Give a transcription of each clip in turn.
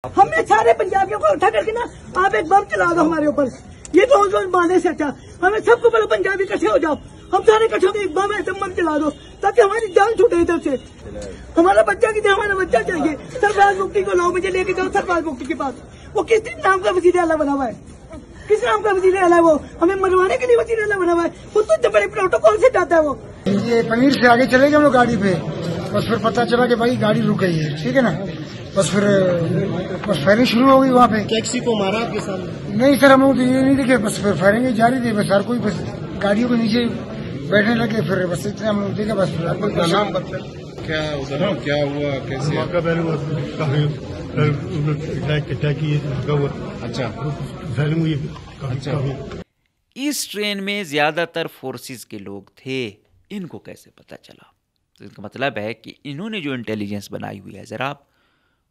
हमने सारे पंजाबियों को उठा करके ना आप एक बम चला दो हमारे ऊपर, ये तो रोज मारने से अच्छा हमें सबको बोलो पंजाबी इकट्ठे हो जाओ, हम सारे इकट्ठे होकर एक बम ऐसे बम चला दो ताकि हमारी जान छूटे इधर से। हमारा बच्चा कितने, हमारा बच्चा चाहिए। सरफराज मुफ्ती को लाओ, मुझे लेके जाओ सरफराज मुफ्ती के पास। वो किस नाम का वजीर आला बना हुआ है, किस नाम का वजीर आला है? वो हमें मरवाने के लिए वजीर आला बना हुआ है। वो तो इतने बड़े प्रोटोकॉल से जाता है वो। ये पनीर से आगे चले गए हम लोग गाड़ी पे, बस फिर पता चला कि भाई गाड़ी रुक गई है, ठीक है ना। बस फिर फायरिंग शुरू हो गई वहाँ पे। टैक्सी को मारा आपके सामने? नहीं सर, हम लोग तो ये नहीं देखे, बस फिर फायरिंग जारी थी। बस हर कोई बस गाड़ियों के नीचे बैठने लगे, फिर बस इतना हम लोग देखा। बस नाम बता, क्या उधर क्या हुआ, कैसे? अच्छा, इस ट्रेन में ज्यादातर फोर्सेस के लोग थे, इनको कैसे पता चला? तो इसका मतलब है कि इन्होंने जो इंटेलिजेंस बनाई हुई है जरा,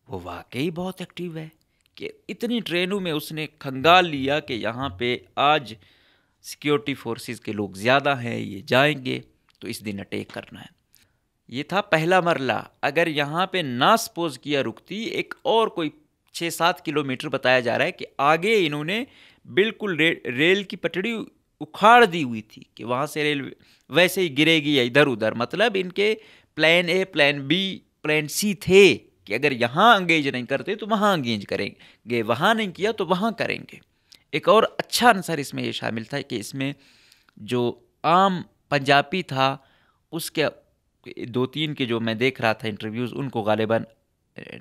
वो वाकई बहुत एक्टिव है कि इतनी ट्रेनों में उसने खंगाल लिया कि यहाँ पे आज सिक्योरिटी फोर्सेस के लोग ज़्यादा हैं, ये जाएंगे तो इस दिन अटैक करना है। ये था पहला मरला। अगर यहाँ पे ना सपोज किया रुकती, एक और कोई 6-7 किलोमीटर बताया जा रहा है कि आगे इन्होंने बिल्कुल रेल की पटड़ी उखाड़ दी हुई थी कि वहाँ से रेल वैसे ही गिरेगी या इधर उधर। मतलब इनके plan A, plan B, plan C थे कि अगर यहाँ अंगेज नहीं करते तो वहाँ अंगेज करेंगे, वहाँ नहीं किया तो वहाँ करेंगे। एक और अच्छा आंसर इसमें ये शामिल था कि इसमें जो आम पंजाबी था उसके 2-3 के जो मैं देख रहा था इंटरव्यूज़, उनको गालिबन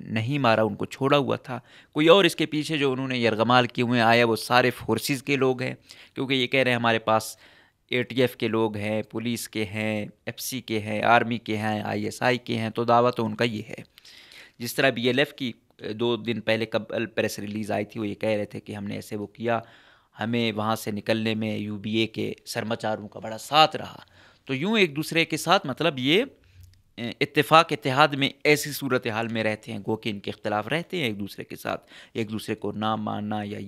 नहीं मारा, उनको छोड़ा हुआ था। कोई और इसके पीछे जो उन्होंने यरगमाल किए हुए आया वो सारे फोर्सेस के लोग हैं, क्योंकि ये कह रहे हैं हमारे पास ATF के लोग हैं, पुलिस के हैं, FC के हैं, आर्मी के हैं, ISI के हैं। तो दावा तो उनका ये है। जिस तरह BLF की 2 दिन पहले कल प्रेस रिलीज़ आई थी, वो ये कह रहे थे कि हमने ऐसे वो किया, हमें वहाँ से निकलने में UBA के सरमाचारों का बड़ा साथ रहा। तो यूँ एक दूसरे के साथ, मतलब ये इत्तेफाक इत्तेहाद में ऐसी सूरत हाल में रहते हैं, गो कि इनके इख्तलाफ रहते हैं एक दूसरे के साथ, एक दूसरे को ना मानना या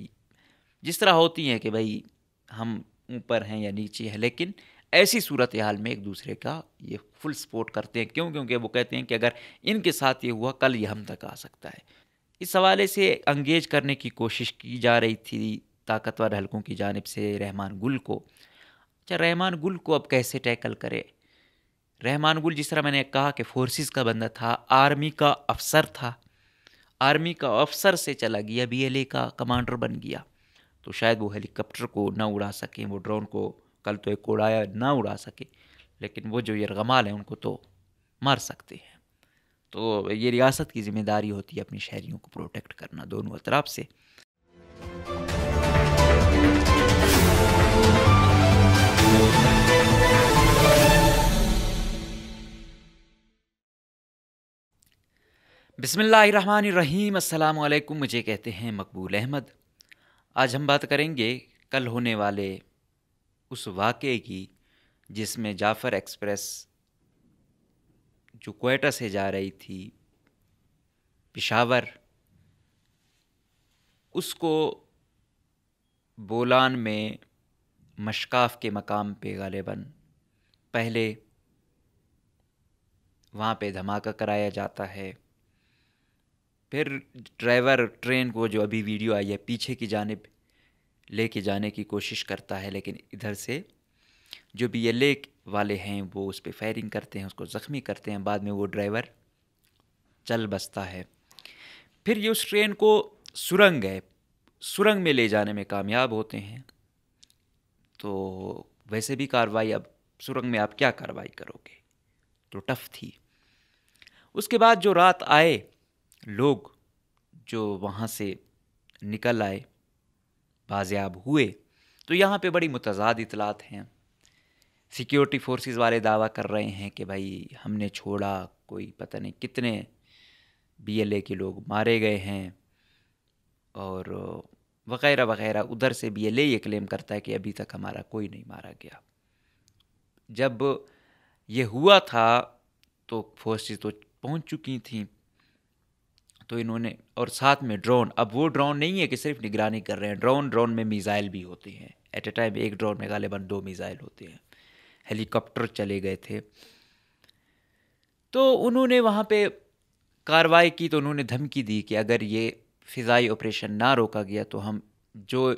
जिस तरह होती हैं कि भाई हम ऊपर हैं या नीचे हैं, लेकिन ऐसी सूरत हाल में एक दूसरे का ये फुल सपोर्ट करते हैं। क्यों? क्योंकि वो कहते हैं कि अगर इनके साथ ये हुआ, कल ये हम तक आ सकता है। इस हवाले से अंगेज करने की कोशिश की जा रही थी ताकतवर हलकों की जानिब से रहमान गुल को। अच्छा, रहमान गुल को अब कैसे टैकल करे? रहमान गुल, जिस तरह मैंने कहा कि फोर्सेस का बंदा था, आर्मी का अफसर था, आर्मी का अफसर से चला गया BLA का कमांडर बन गया, तो शायद वो हेलीकॉप्टर को ना उड़ा सकें, वो ड्रोन को कल तो एक उड़ाया ना उड़ा सके, लेकिन वो जो यरगमाल हैं उनको तो मार सकते हैं। तो ये रियासत की जिम्मेदारी होती है अपनी शहरियों को प्रोटेक्ट करना दोनों अतराफ से। बिस्मिल्लाहिर्रहमानिर्रहीम, अस्सलामु अलैकुम। मुझे कहते हैं मकबूल अहमद। आज हम बात करेंगे कल होने वाले उस वाक़े की जिसमें जाफ़र एक्सप्रेस जो क्वेटा से जा रही थी पेशावर, उसको बोलान में मशकाफ़ के मकाम पे गालिबन पहले वहाँ पे धमाका कराया जाता है। फिर ड्राइवर ट्रेन को, जो अभी वीडियो आई है, पीछे की जानिब लेके जाने की कोशिश करता है, लेकिन इधर से जो BLA वाले हैं वो उस पर फायरिंग करते हैं, उसको ज़ख्मी करते हैं। बाद में वो ड्राइवर चल बसता है। फिर ये उस ट्रेन को सुरंग है, सुरंग में ले जाने में कामयाब होते हैं। तो वैसे भी कार्रवाई, अब सुरंग में आप क्या कार्रवाई करोगे, तो टफ थी। उसके बाद जो रात आए लोग, जो वहाँ से निकल आए, बाज़याब हुए, तो यहाँ पे बड़ी मुतज़ाद इतलात हैं। सिक्योरिटी फोर्सेस वाले दावा कर रहे हैं कि भाई हमने छोड़ा, कोई पता नहीं कितने BLA के लोग मारे गए हैं और वग़ैरह वग़ैरह। उधर से BLA ये क्लेम करता है कि अभी तक हमारा कोई नहीं मारा गया। जब ये हुआ था तो फोर्सेस तो पहुँच चुकी थी, तो इन्होंने, और साथ में ड्रोन, अब वो ड्रोन नहीं है कि सिर्फ निगरानी कर रहे हैं, ड्रोन में मिसाइल भी होते हैं। एट ए टाइम एक ड्रोन में गालिबन 2 मिसाइल होते हैं। हेलीकॉप्टर चले गए थे, तो उन्होंने वहाँ पे कार्रवाई की। तो उन्होंने धमकी दी कि अगर ये फ़िज़ाई ऑपरेशन ना रोका गया तो हम जो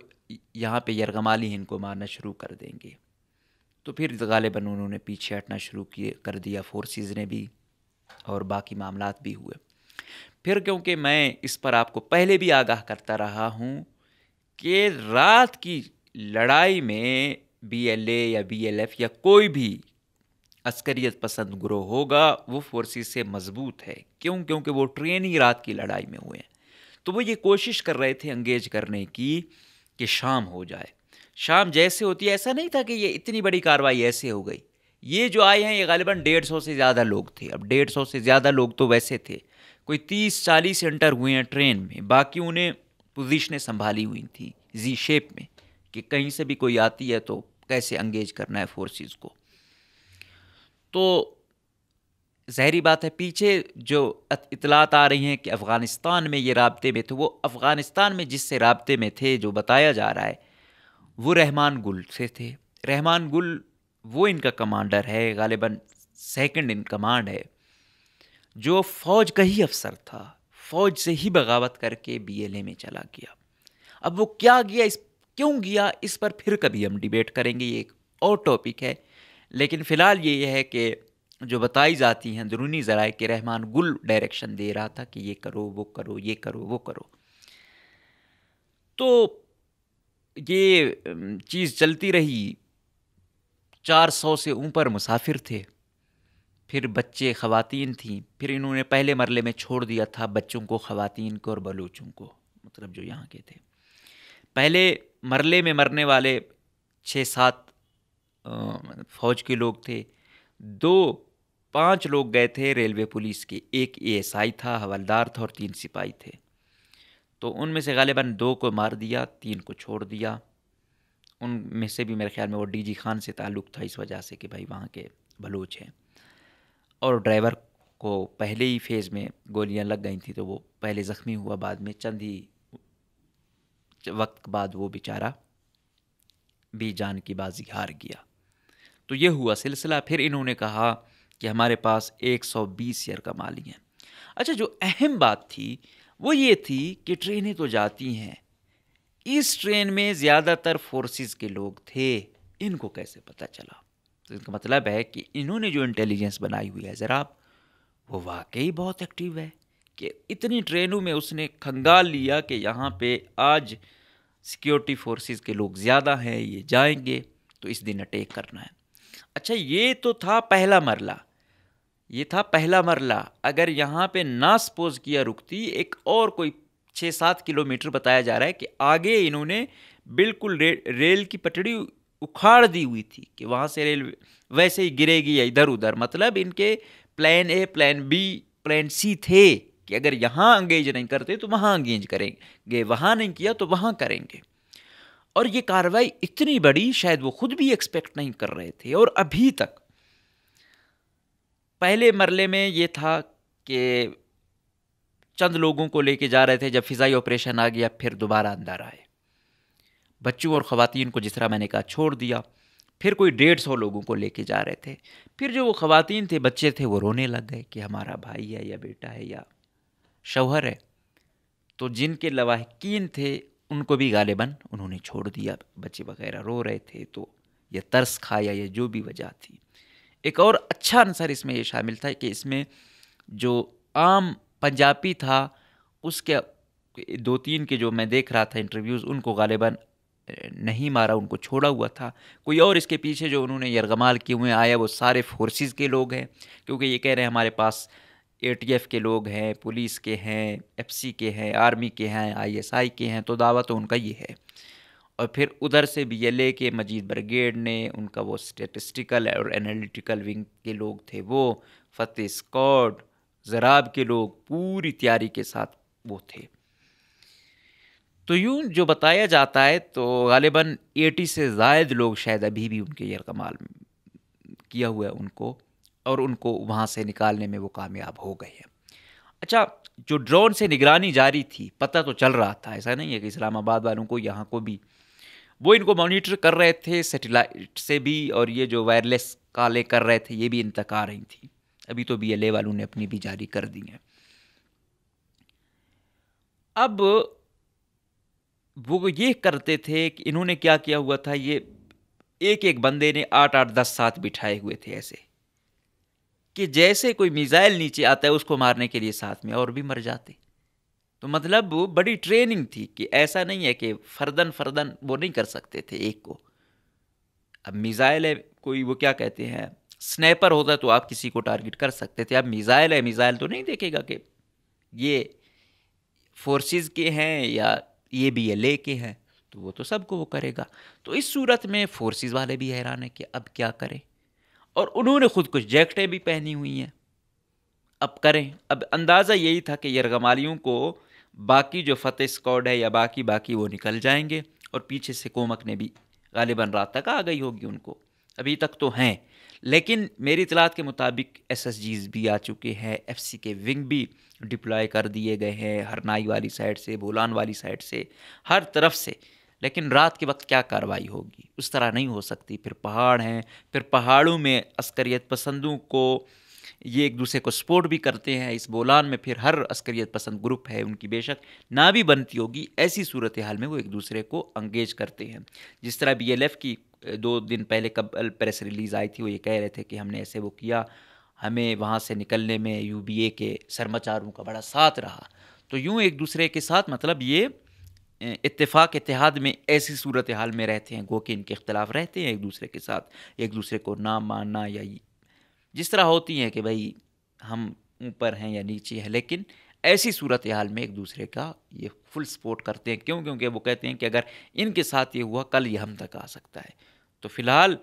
यहाँ पे यरगमाली हैं इनको मारना शुरू कर देंगे। तो फिर गालिबन उन्होंने पीछे हटना शुरू कर दिया, फोर्सेस ने भी, और बाकी मामलात भी हुए। फिर क्योंकि मैं इस पर आपको पहले भी आगाह करता रहा हूँ कि रात की लड़ाई में BLA या BLF या कोई भी अस्करियत पसंद ग्रोह होगा वो फोर्सेस से मजबूत है। क्यों? क्योंकि वो ट्रेन ही रात की लड़ाई में हुए हैं। तो वो ये कोशिश कर रहे थे एंगेज करने की कि शाम हो जाए। शाम जैसे होती है, ऐसा नहीं था कि ये इतनी बड़ी कार्रवाई ऐसे हो गई। ये जो आए हैं ये गालिबन 150 से ज़्यादा लोग थे। अब 150 से ज़्यादा लोग तो वैसे थे, कोई 30-40 एंटर हुए हैं ट्रेन में, बाकी उन्हें पोजीशनें संभाली हुई थी जी शेप में कि कहीं से भी कोई आती है तो कैसे एंगेज करना है फोर्सेस को। तो ज़ाहिरी बात है पीछे जो इतलात आ रही हैं कि अफ़गानिस्तान में ये राब्ते में थे, वो अफ़गानिस्तान में जिससे राब्ते में थे जो बताया जा रहा है वो रहमान गुल से थे। रहमान गुल वो इनका कमांडर है, गालिबन सेकंड इन कमांड है, जो फ़ौज का ही अफसर था, फ़ौज से ही बगावत करके BLA में चला गया। अब वो क्या गया, क्यों गया, इस पर फिर कभी हम डिबेट करेंगे, ये एक और टॉपिक है। लेकिन फ़िलहाल ये है कि जो बताई जाती हैं अंदरूनी ज़राए कि रहमान गुल डायरेक्शन दे रहा था कि ये करो वो करो, ये करो वो करो। तो ये चीज़ चलती रही। 400 से ऊपर मुसाफिर थे, फिर बच्चे ख़वातीन थीं। फिर इन्होंने पहले मरले में छोड़ दिया था बच्चों को, ख़वातीन को और बलूचों को, मतलब जो यहाँ के थे। पहले मरले में मरने वाले 6-7 फ़ौज के लोग थे। 2-5 लोग गए थे रेलवे पुलिस के, एक ASI था, हवलदार था, और 3 सिपाही थे। तो उनमें से गालिबन 2 को मार दिया, 3 को छोड़ दिया। उनमें से भी मेरे ख्याल में वो DG खान से ताल्लुक़ था, इस वजह से कि भाई वहाँ के बलूच हैं। और ड्राइवर को पहले ही फेज़ में गोलियां लग गई थी तो वो पहले ज़ख्मी हुआ, बाद में चंद ही वक्त बाद वो बेचारा भी जान की बाजी हार गया। तो ये हुआ सिलसिला। फिर इन्होंने कहा कि हमारे पास 120 यरगमाली हैं। अच्छा, जो अहम बात थी वो ये थी कि ट्रेनें तो जाती हैं, इस ट्रेन में ज़्यादातर फोर्सेस के लोग थे, इनको कैसे पता चला? तो इसका मतलब है कि इन्होंने जो इंटेलिजेंस बनाई हुई है ज़रा, वो वाकई बहुत एक्टिव है कि इतनी ट्रेनों में उसने खंगाल लिया कि यहाँ पे आज सिक्योरिटी फोर्सेस के लोग ज़्यादा हैं, ये जाएंगे तो इस दिन अटैक करना है। अच्छा, ये तो था पहला मरला, ये था पहला मरला। अगर यहाँ पे ना सपोज किया रुकती, एक और कोई 6-7 किलोमीटर बताया जा रहा है कि आगे इन्होंने बिल्कुल रेल की पटड़ी उखाड़ दी हुई थी कि वहाँ से रेल वैसे ही गिरेगी या इधर उधर। मतलब इनके plan A, plan B, plan C थे कि अगर यहाँ एंगेज नहीं करते तो वहाँ एंगेज करेंगे, वहाँ नहीं किया तो वहाँ करेंगे। और ये कार्रवाई इतनी बड़ी शायद वो खुद भी एक्सपेक्ट नहीं कर रहे थे। और अभी तक पहले मरले में ये था कि चंद लोगों को लेके जा रहे थे, जब फ़िज़ाई ऑपरेशन आ गया फिर दोबारा अंदर आए, बच्चों और ख़वातीन को जिस तरह मैंने कहा छोड़ दिया। फिर कोई 150 लोगों को लेके जा रहे थे। फिर जो वो ख़वातीन थे, बच्चे थे, वो रोने लग गए कि हमारा भाई है या बेटा है या शौहर है। तो जिनके लवाहिकीन थे उनको भी गालिबन उन्होंने छोड़ दिया, बच्चे वगैरह रो रहे थे तो ये तरस खाया या जो भी वजह थी। एक और अच्छा आंसर इसमें ये शामिल था कि इसमें जो आम पंजाबी था उसके 2-3 के जो मैं देख रहा था इंटरव्यूज़, उनको गालिबन नहीं मारा, उनको छोड़ा हुआ था। कोई और इसके पीछे जो उन्होंने यरगमाल किए हुए आया वो सारे फोर्सेस के लोग हैं, क्योंकि ये कह रहे हैं हमारे पास ATF के लोग हैं, पुलिस के हैं, FC के हैं, आर्मी के हैं, ISI के हैं, तो दावा तो उनका ये है। और फिर उधर से BLA के मजीद ब्रिगेड ने, उनका वो स्टेटिस्टिकल और एनालिटिकल विंग के लोग थे, वो फतेह स्क्वाड, ज़राब के लोग पूरी तैयारी के साथ वो थे। तो यूँ जो बताया जाता है तो गालिबन 80 से ज़ायद लोग शायद अभी भी उनके यरगमाल किया हुआ है उनको, और उनको वहाँ से निकालने में वो कामयाब हो गए हैं। अच्छा, जो ड्रोन से निगरानी जारी थी, पता तो चल रहा था, ऐसा नहीं है कि इस्लामाबाद वालों को, यहाँ को भी वो इनको मॉनिटर कर रहे थे सैटेलाइट से भी, और ये जो वायरलेस कॉलें कर रहे थे ये भी इन तक आ रही थी। अभी तो BLA वालों ने अपनी भी जारी कर दी हैं। अब वो ये करते थे कि इन्होंने क्या किया हुआ था, ये एक एक बंदे ने 8-8 10 बिठाए हुए थे ऐसे कि जैसे कोई मिसाइल नीचे आता है उसको मारने के लिए साथ में और भी मर जाते। तो मतलब वो बड़ी ट्रेनिंग थी कि ऐसा नहीं है कि फर्दन फर्दन वो नहीं कर सकते थे एक को। अब मिसाइल है, कोई वो क्या कहते हैं, स्नैपर होता तो आप किसी को टारगेट कर सकते थे। अब मिसाइल है, मिसाइल तो नहीं देखेगा कि ये फोर्सेस के हैं या ये BLA के हैं, तो वो तो सबको वो करेगा। तो इस सूरत में फोर्सेस वाले भी हैरान है कि अब क्या करें, और उन्होंने खुद कुछ जैकेटें भी पहनी हुई हैं, अब करें। अब अंदाज़ा यही था कि यरगमालियों को बाकी जो फतेह स्क्वाड है या बाकी वो निकल जाएंगे, और पीछे से कोमक ने भी गालिबन रात तक आ गई होगी उनको, अभी तक तो हैं। लेकिन मेरी इतलात के मुताबिक SSGs भी आ चुके हैं, FC के विंग भी डिप्लॉय कर दिए गए हैं, हरनाई वाली साइड से, बोलान वाली साइड से, हर तरफ से। लेकिन रात के वक्त क्या कार्रवाई होगी, उस तरह नहीं हो सकती। फिर पहाड़ हैं, फिर पहाड़ों में अस्करियत पसंदों को ये एक दूसरे को सपोर्ट भी करते हैं। इस बोलान में फिर हर अस्करियत पसंद ग्रुप है, उनकी बेशक ना भी बनती होगी, ऐसी सूरत हाल में वो एक दूसरे को अंगेज करते हैं। जिस तरह BLF की 2 दिन पहले कब प्रेस रिलीज़ आई थी, वो ये कह रहे थे कि हमने ऐसे वो किया, हमें वहाँ से निकलने में UBA के सरमाचारों का बड़ा साथ रहा। तो यूँ एक दूसरे के साथ, मतलब ये इत्तेफाक इत्तेहाद में ऐसी सूरत हाल में रहते हैं, गो कि इनके इख्तलाफ रहते हैं एक दूसरे के साथ, एक दूसरे को ना मानना या जिस तरह होती हैं कि भाई हम ऊपर हैं या नीचे हैं, लेकिन ऐसी सूरत हाल में एक दूसरे का ये फुल सपोर्ट करते हैं। क्यों? क्योंकि वो कहते हैं कि अगर इनके साथ ये हुआ, कल ये हम तक आ सकता है। तो फ़िलहाल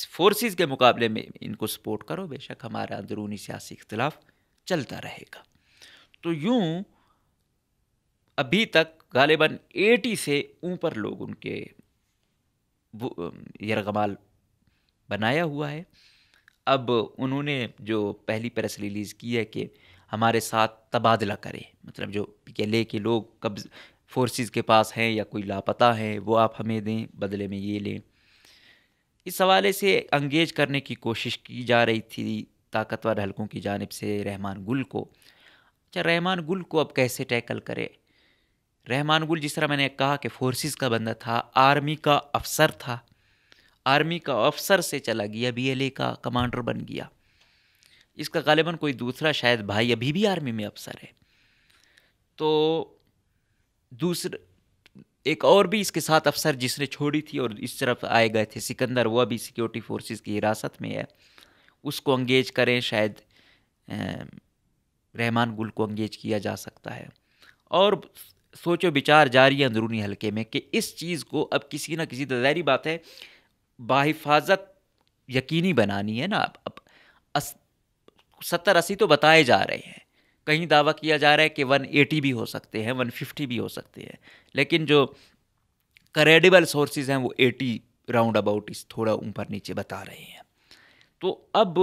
फोर्सेस के मुकाबले में इनको सपोर्ट करो, बेशक हमारा अंदरूनी सियासी इख्तलाफ चलता रहेगा। तो यूँ अभी तक गालिबन 80 से ऊपर लोग उनके यरगमाल बनाया हुआ है। अब उन्होंने जो पहली प्रेस रिलीज़ की है कि हमारे साथ तबादला करें, मतलब जो PLA के लोग कब्ज़ फोर्सेस के पास हैं या कोई लापता है वो आप हमें दें, बदले में ये लें। इस हवाले से अंगेज करने की कोशिश की जा रही थी ताकतवर हलकों की जानिब से रहमान गुल को। अच्छा, रहमान गुल को अब कैसे टैकल करे? रहमान गुल, जिस तरह मैंने कहा कि फोर्सेस का बंदा था, आर्मी का अफसर था, आर्मी का अफसर से चला गया BLA का कमांडर बन गया। इसका गालिबन कोई दूसरा शायद भाई अभी भी आर्मी में अफसर है। तो दूसरा एक और भी इसके साथ अफसर जिसने छोड़ी थी और इस तरफ आए गए थे, सिकंदर, वो अभी सिक्योरिटी फोर्सेस की हिरासत में है। उसको अंगेज करें, शायद रहमान गुल को अंगेज किया जा सकता है। और सोचो विचार जारी है अंदरूनी हल्के में कि इस चीज़ को अब किसी ना किसी, ज़ाहिर बात है, बाहिफाजत यकीनी बनानी है ना। अब 70-80 तो बताए जा रहे हैं, कहीं दावा किया जा रहा है कि 180 भी हो सकते हैं, 150 भी हो सकते हैं, लेकिन जो क्रेडिबल सोर्सेज हैं वो 80 राउंड अबाउट इस थोड़ा ऊपर नीचे बता रहे हैं। तो अब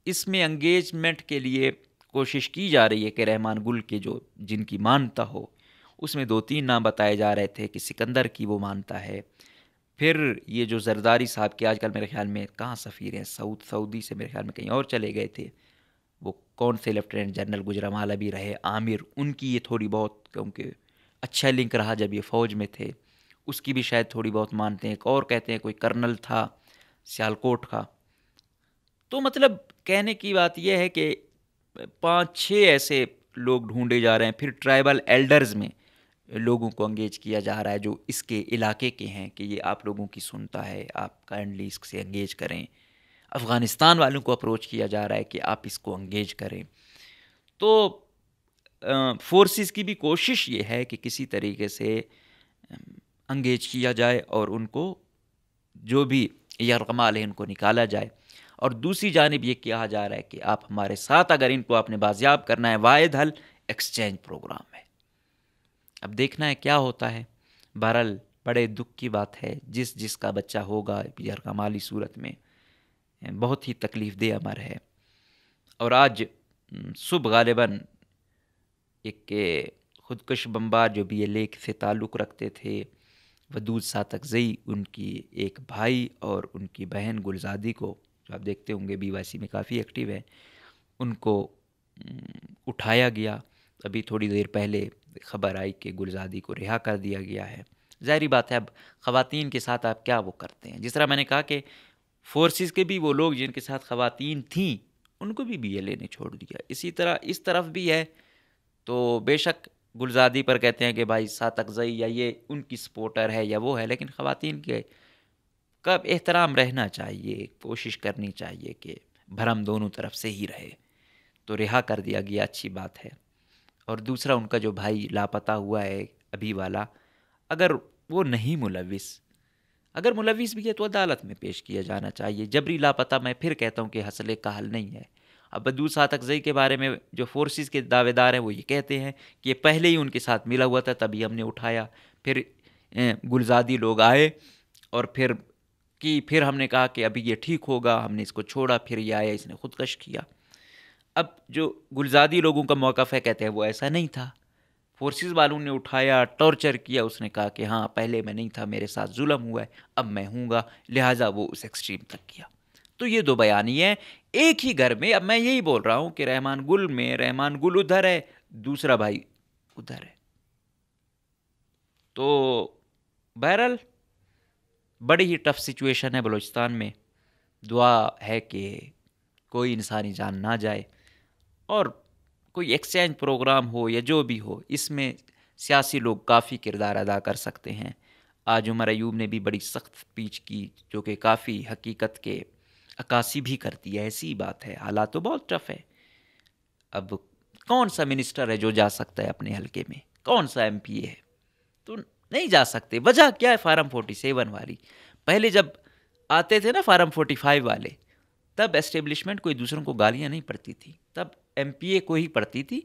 इसमें एंगेजमेंट के लिए कोशिश की जा रही है कि रहमान गुल के जो जिनकी मानता हो, उसमें 2-3 नाम बताए जा रहे थे कि सिकंदर की वो मानता है, फिर ये जो जरदारी साहब के आजकल मेरे ख्याल में कहाँ सफ़ीर हैं, सऊदी से मेरे ख्याल में कहीं और चले गए थे, वो कौन से लेफ्टिनेंट जनरल गुजरामाला भी रहे, आमिर, उनकी ये थोड़ी बहुत, क्योंकि अच्छा लिंक रहा जब ये फ़ौज में थे, उसकी भी शायद थोड़ी बहुत मानते हैं। और कहते हैं कोई कर्नल था सियालकोट का। तो मतलब कहने की बात यह है कि 5-6 ऐसे लोग ढूंढे जा रहे हैं। फिर ट्राइबल एल्डर्स में लोगों को अंगेज किया जा रहा है जो इसके इलाके के हैं कि ये आप लोगों की सुनता है, आप काइंडली इससे अंगेज करें। अफ़गानिस्तान वालों को अप्रोच किया जा रहा है कि आप इसको अंगेज करें। तो फोर्सेस की भी कोशिश ये है कि किसी तरीके से अंगेज किया जाए और उनको जो भी यरगमाल है इनको निकाला जाए। और दूसरी जानिब ये कहा जा रहा है कि आप हमारे साथ, अगर इनको आपने बाजियाब करना है, वाहिद हल एक्सचेंज प्रोग्राम है। अब देखना है क्या होता है। बहरहाल बड़े दुख की बात है, जिसका बच्चा होगा यरगमाली सूरत में बहुत ही तकलीफ़ दे अमर है। और आज सुबह गालिबन एक ख़ुदकश बमबार जो BLA से ताल्लुक़ रखते थे, वदूद सातकज़ई, उनकी एक भाई और उनकी बहन गुलजादी को, जो आप देखते होंगे BYC में काफ़ी एक्टिव है, उनको उठाया गया। अभी थोड़ी देर पहले खबर आई कि गुलजादी को रिहा कर दिया गया है। ज़ाहिरी बात है, अब ख़वातीन के साथ आप क्या वो करते हैं। जिस तरह मैंने कहा कि फोर्सेस के भी वो लोग जिनके साथ ख़वातीन थीं उनको भी BLA ने छोड़ दिया, इसी तरह इस तरफ भी है। तो बेशक गुलजादी पर कहते हैं कि भाई सात अक़ज़ई या ये उनकी सपोर्टर है या वो है, लेकिन ख़वातीन के कब एहतराम रहना चाहिए, कोशिश करनी चाहिए कि भरम दोनों तरफ से ही रहे। तो रिहा कर दिया गया, अच्छी बात है। और दूसरा, उनका जो भाई लापता हुआ है अभी वाला, अगर वो नहीं मुलविस, अगर मुलविस भी है तो अदालत में पेश किया जाना चाहिए। जबरी लापता मैं फिर कहता हूँ कि हसले का हल नहीं है। अब बदूद सात अक़ज़ई के बारे में जो फोर्सेस के दावेदार हैं वो ये कहते हैं कि ये पहले ही उनके साथ मिला हुआ था, तभी हमने उठाया। फिर गुलजादी लोग आए और फिर हमने कहा कि अभी ये ठीक होगा, हमने इसको छोड़ा, फिर ये आया, इसने खुदकश किया। अब जो गुलजादी लोगों का मौक़िफ़ है, कहते हैं वो ऐसा नहीं था, फोर्सेस वालों ने उठाया, टॉर्चर किया, उसने कहा कि हाँ पहले मैं नहीं था, मेरे साथ जुल्म हुआ है, अब मैं हूँगा, लिहाजा वो उस एक्सट्रीम तक किया। तो ये दो बयानी है एक ही घर में। अब मैं यही बोल रहा हूँ कि रहमान गुल उधर है, दूसरा भाई उधर है। तो बहरहाल बड़ी ही टफ सिचुएशन है बलूचिस्तान में। दुआ है कि कोई इंसानी जान ना जाए और कोई एक्सचेंज प्रोग्राम हो या जो भी हो, इसमें सियासी लोग काफ़ी किरदार अदा कर सकते हैं। आज उमर अयूब ने भी बड़ी सख्त स्पीच की जो कि काफ़ी हकीकत के अक्कासी भी करती है। ऐसी बात है, हालात तो बहुत टफ है। अब कौन सा मिनिस्टर है जो जा सकता है अपने हलके में, कौन सा MPA है? तो नहीं जा सकते। वजह क्या है? फार्म 47 वाली। पहले जब आते थे ना फार्म 45 वाले, तब एस्टेब्लिशमेंट कोई दूसरों को गालियां नहीं पड़ती थी, तब MPA को ही पड़ती थी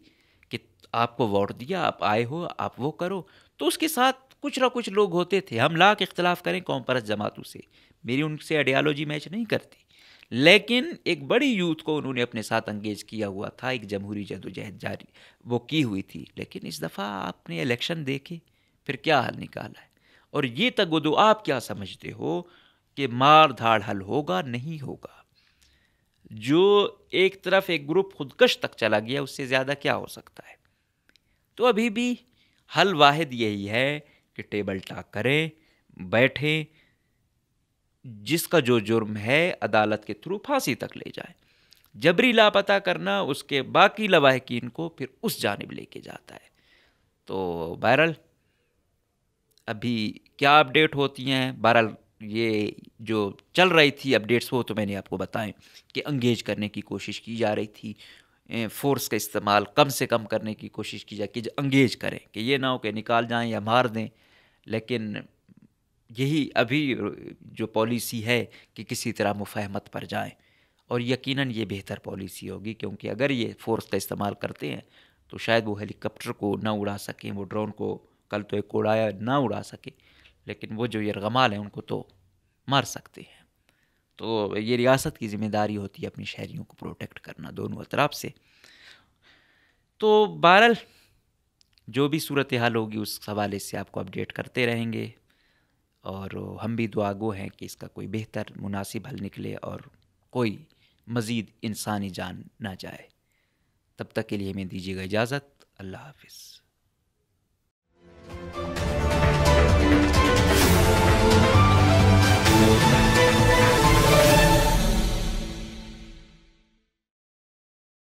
कि आपको वोट दिया, आप आए हो, आप वो करो। तो उसके साथ कुछ ना कुछ लोग होते थे। हम लाख इख्तलाफ करें कौम परस्त जमातों से, मेरी उनसे आइडियालॉजी मैच नहीं करती, लेकिन एक बड़ी यूथ को उन्होंने अपने साथ अंगेज किया हुआ था, एक जमहूरी जदोजहद जारी वो की हुई थी। लेकिन इस दफ़ा आपने इलेक्शन देखे, फिर क्या हल निकाला है? और ये तगदो आप क्या समझते हो कि मार धाड़ हल होगा? नहीं होगा। जो एक तरफ एक ग्रुप खुदकश तक चला गया, उससे ज़्यादा क्या हो सकता है? तो अभी भी हल वाहिद यही है कि टेबल टॉक करें, बैठें, जिसका जो जुर्म है अदालत के थ्रू फांसी तक ले जाए। जबरी लापता करना उसके बाकी लवाहिकीन को फिर उस जानिब लेके जाता है। तो बहरहाल अभी क्या अपडेट होती हैं, बहरहाल ये जो चल रही थी अपडेट्स वो तो मैंने आपको बताएं कि अंगेज करने की कोशिश की जा रही थी, फोर्स का इस्तेमाल कम से कम करने की कोशिश की जाए कि अंगेज करें, कि ये ना हो कि निकाल जाएं या मार दें। लेकिन यही अभी जो पॉलिसी है कि किसी तरह मुफाहमत पर जाएं, और यकीनन ये बेहतर पॉलिसी होगी, क्योंकि अगर ये फोर्स का इस्तेमाल करते हैं तो शायद वो हेलीकॉप्टर को ना उड़ा सकें, वो ड्रोन को कल तो एक उड़ाया ना उड़ा सके, लेकिन वो जो यरगमाल हैं उनको तो मार सकते हैं। तो ये रियासत की ज़िम्मेदारी होती है अपनी शहरियों को प्रोटेक्ट करना दोनों अतराफ से। तो बहरहाल जो भी सूरत हाल होगी उस हवाले से आपको अपडेट करते रहेंगे, और हम भी दुआगो हैं कि इसका कोई बेहतर मुनासिब हल निकले और कोई मज़ीद इंसानी जान ना जाए। तब तक के लिए हमें दीजिएगा इजाज़त। अल्लाह हाफ़िज़।